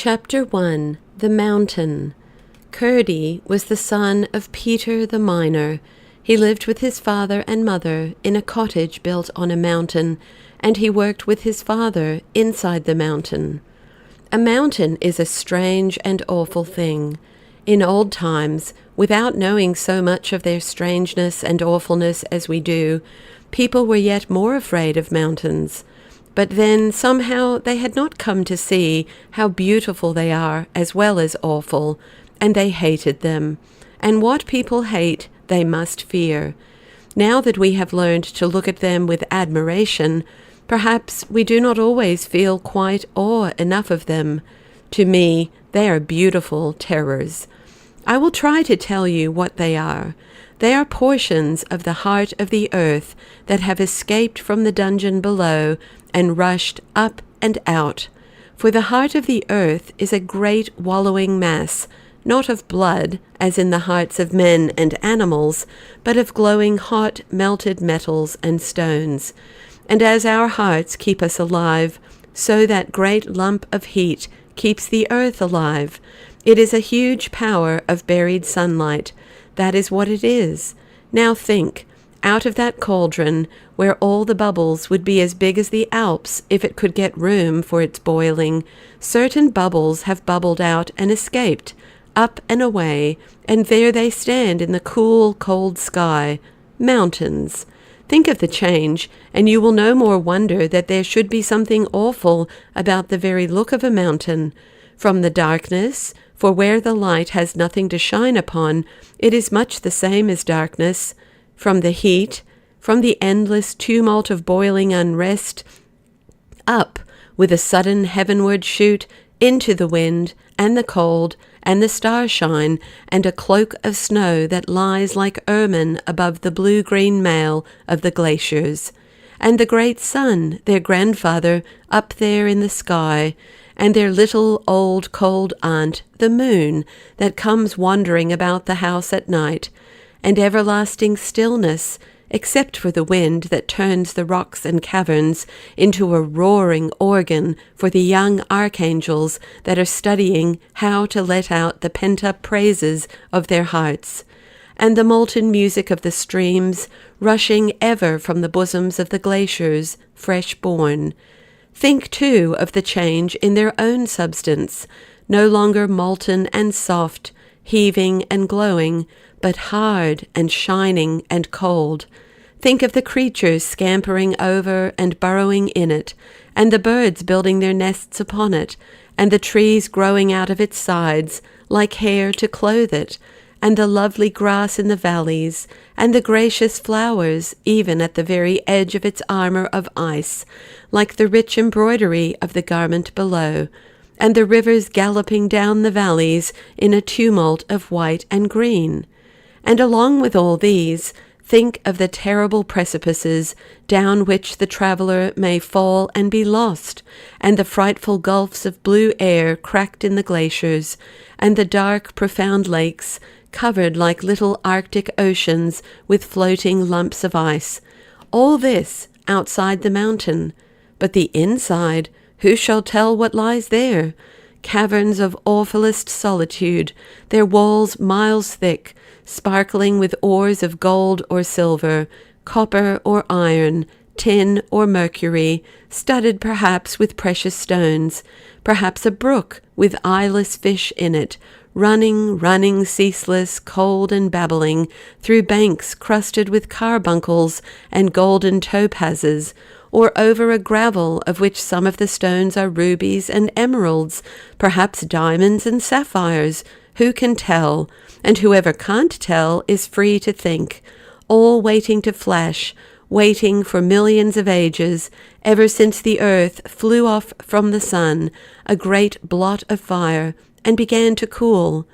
Chapter 1. The Mountain. Curdie was the son of Peter the miner. He lived with his father and mother in a cottage built on a mountain, and he worked with his father inside the mountain. A mountain is a strange and awful thing. In old times, without knowing so much of their strangeness and awfulness as we do, people were yet more afraid of mountains. But then somehow they had not come to see how beautiful they are as well as awful, and they hated them. And what people hate, they must fear. Now that we have learned to look at them with admiration, perhaps we do not always feel quite awe enough of them. To me, they are beautiful terrors. I will try to tell you what they are. They are portions of the heart of the earth that have escaped from the dungeon below and rushed up and out. For the heart of the earth is a great wallowing mass, not of blood, as in the hearts of men and animals, but of glowing hot melted metals and stones. And as our hearts keep us alive, so that great lump of heat keeps the earth alive. It is a huge power of buried sunlight. That is what it is. Now think, out of that cauldron, where all the bubbles would be as big as the Alps if it could get room for its boiling, certain bubbles have bubbled out and escaped, up and away, and there they stand in the cool, cold sky. Mountains. Think of the change, and you will no more wonder that there should be something awful about the very look of a mountain. From the darkness, for where the light has nothing to shine upon, it is much the same as darkness. From the heat, from the endless tumult of boiling unrest, up with a sudden heavenward shoot into the wind and the cold and the starshine and a cloak of snow that lies like ermine above the blue-green mail of the glaciers, and the great sun, their grandfather, up there in the sky, and their little old cold aunt, the moon, that comes wandering about the house at night, and everlasting stillness, except for the wind that turns the rocks and caverns into a roaring organ for the young archangels that are studying how to let out the pent-up praises of their hearts, and the molten music of the streams rushing ever from the bosoms of the glaciers, fresh-born. Think, too, of the change in their own substance, no longer molten and soft, heaving and glowing, but hard and shining and cold. Think of the creatures scampering over and burrowing in it, and the birds building their nests upon it, and the trees growing out of its sides like hair to clothe it, and the lovely grass in the valleys, and the gracious flowers even at the very edge of its armor of ice, like the rich embroidery of the garment below, and the rivers galloping down the valleys in a tumult of white and green. And along with all these, think of the terrible precipices down which the traveller may fall and be lost, and the frightful gulfs of blue air cracked in the glaciers, and the dark, profound lakes, covered like little Arctic oceans with floating lumps of ice. All this outside the mountain. But the inside, who shall tell what lies there? Caverns of awfulest solitude, their walls miles thick, sparkling with ores of gold or silver, copper or iron, tin or mercury, studded perhaps with precious stones, perhaps a brook with eyeless fish in it, running, ceaseless, cold and babbling, through banks crusted with carbuncles and golden topazes, or over a gravel of which some of the stones are rubies and emeralds, perhaps diamonds and sapphires. Who can tell? And whoever can't tell is free to think, all waiting to flash, waiting for millions of ages, ever since the earth flew off from the sun, a great blot of fire, and began to cool.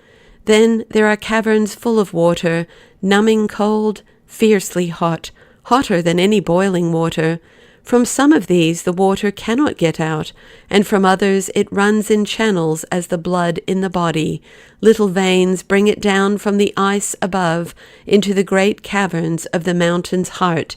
Then there are caverns full of water, numbing cold, fiercely hot, hotter than any boiling water. From some of these the water cannot get out, and from others it runs in channels as the blood in the body. Little veins bring it down from the ice above into the great caverns of the mountain's heart,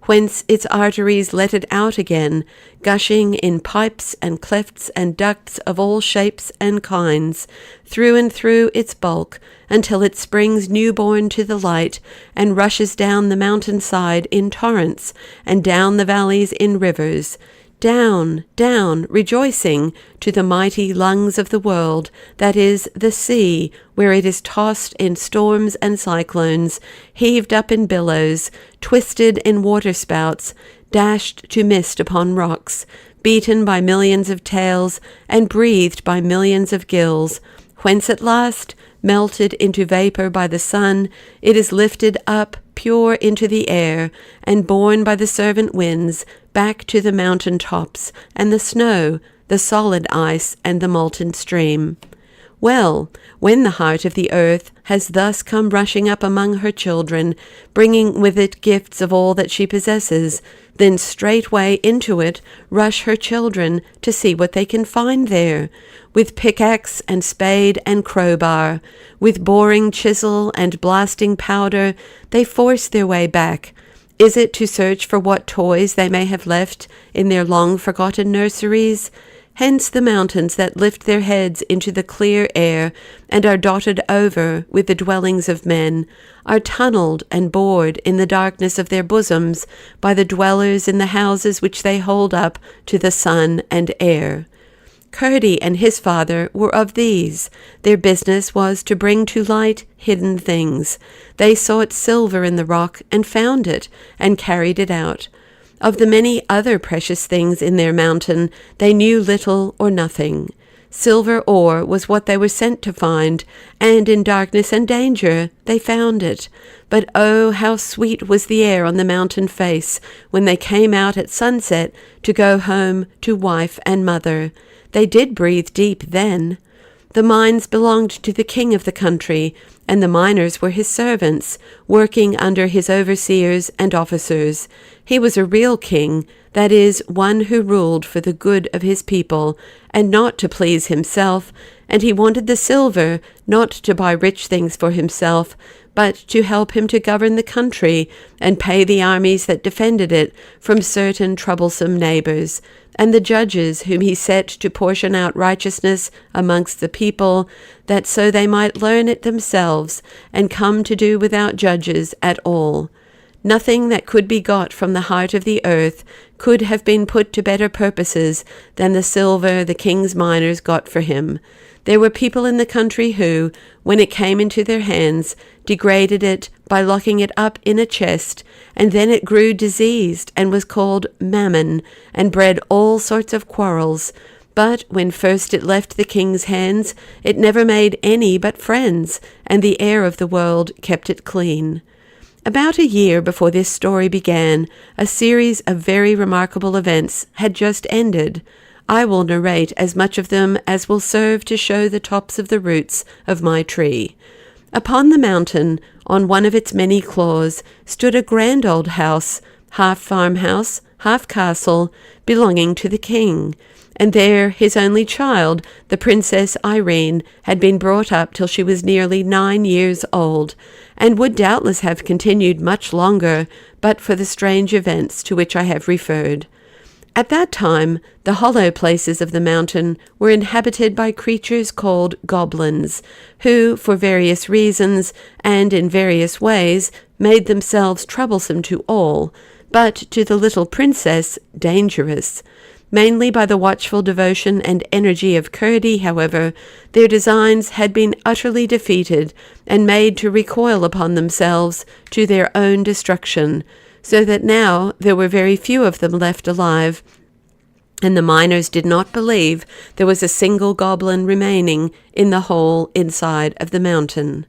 whence its arteries let it out again, gushing in pipes and clefts and ducts of all shapes and kinds, through and through its bulk, until it springs newborn to the light, and rushes down the mountain side in torrents, and down the valleys in rivers, down, down, rejoicing, to the mighty lungs of the world, that is, the sea, where it is tossed in storms and cyclones, heaved up in billows, twisted in waterspouts, dashed to mist upon rocks, beaten by millions of tails, and breathed by millions of gills, whence at last, melted into vapour by the sun, it is lifted up pure into the air, and borne by the servant winds back to the mountain tops, and the snow, the solid ice, and the molten stream. Well, when the heart of the earth has thus come rushing up among her children, bringing with it gifts of all that she possesses, then straightway into it rush her children to see what they can find there, with pickaxe and spade and crowbar, with boring chisel and blasting powder, they force their way back. Is it to search for what toys they may have left in their long-forgotten nurseries? Hence the mountains that lift their heads into the clear air and are dotted over with the dwellings of men, are tunnelled and bored in the darkness of their bosoms by the dwellers in the houses which they hold up to the sun and air. Curdie and his father were of these. Their business was to bring to light hidden things. They sought silver in the rock and found it, and carried it out. Of the many other precious things in their mountain, they knew little or nothing. Silver ore was what they were sent to find, and in darkness and danger they found it. But oh, how sweet was the air on the mountain face when they came out at sunset to go home to wife and mother. They did breathe deep then. The mines belonged to the king of the country, and the miners were his servants, working under his overseers and officers. He was a real king, that is, one who ruled for the good of his people, and not to please himself, and he wanted the silver not to buy rich things for himself, but to help him to govern the country, and pay the armies that defended it from certain troublesome neighbours, and the judges whom he set to portion out righteousness amongst the people, that so they might learn it themselves, and come to do without judges at all. Nothing that could be got from the heart of the earth could have been put to better purposes than the silver the king's miners got for him. There were people in the country who, when it came into their hands, degraded it by locking it up in a chest, and then it grew diseased and was called mammon, and bred all sorts of quarrels. But when first it left the king's hands, it never made any but friends, and the air of the world kept it clean. About a year before this story began, a series of very remarkable events had just ended. I will narrate as much of them as will serve to show the tops of the roots of my tree. Upon the mountain, on one of its many claws, stood a grand old house, half farmhouse, half castle, belonging to the king, and there his only child, the Princess Irene, had been brought up till she was nearly 9 years old, and would doubtless have continued much longer, but for the strange events to which I have referred. At that time, the hollow places of the mountain were inhabited by creatures called goblins, who, for various reasons, and in various ways, made themselves troublesome to all, but to the little princess dangerous. Mainly by the watchful devotion and energy of Curdie, however, their designs had been utterly defeated and made to recoil upon themselves to their own destruction, so that now there were very few of them left alive, and the miners did not believe there was a single goblin remaining in the whole inside of the mountain.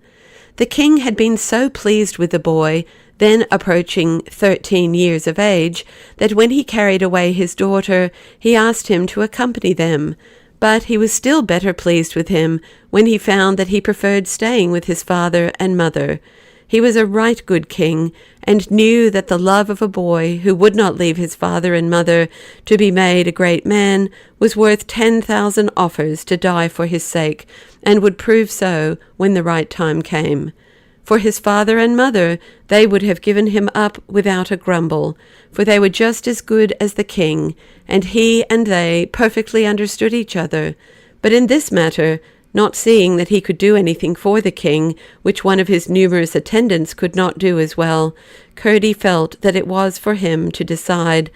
The king had been so pleased with the boy, then approaching 13 years of age, that when he carried away his daughter, he asked him to accompany them. But he was still better pleased with him when he found that he preferred staying with his father and mother. He was a right good king, and knew that the love of a boy who would not leave his father and mother to be made a great man was worth 10,000 offers to die for his sake, and would prove so when the right time came. For his father and mother, they would have given him up without a grumble, for they were just as good as the king, and he and they perfectly understood each other. But in this matter, not seeing that he could do anything for the king, which one of his numerous attendants could not do as well, Curdie felt that it was for him to decide.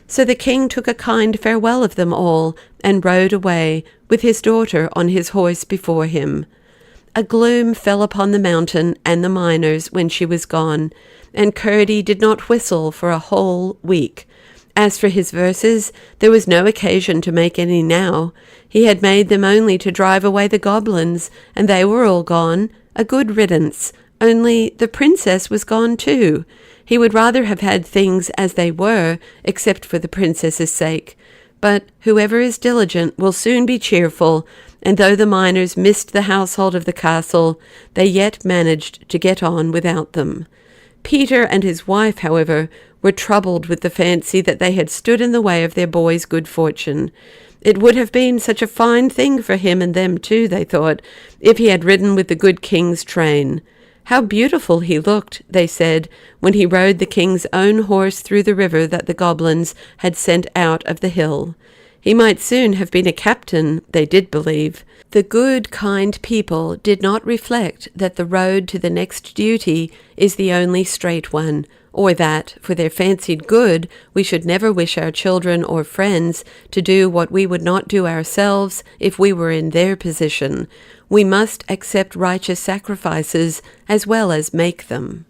So the king took a kind farewell of them all, and rode away, with his daughter on his horse before him. A gloom fell upon the mountain and the miners when she was gone, and Curdie did not whistle for a whole week. As for his verses, there was no occasion to make any now. He had made them only to drive away the goblins, and they were all gone, a good riddance, only the princess was gone too. He would rather have had things as they were, except for the princess's sake. But whoever is diligent will soon be cheerful, and though the miners missed the household of the castle, they yet managed to get on without them. Peter and his wife, however, were troubled with the fancy that they had stood in the way of their boy's good fortune. It would have been such a fine thing for him and them too, they thought, if he had ridden with the good king's train. How beautiful he looked, they said, when he rode the king's own horse through the river that the goblins had sent out of the hill. He might soon have been a captain, they did believe. The good, kind people did not reflect that the road to the next duty is the only straight one, or that, for their fancied good, we should never wish our children or friends to do what we would not do ourselves if we were in their position. We must accept righteous sacrifices as well as make them.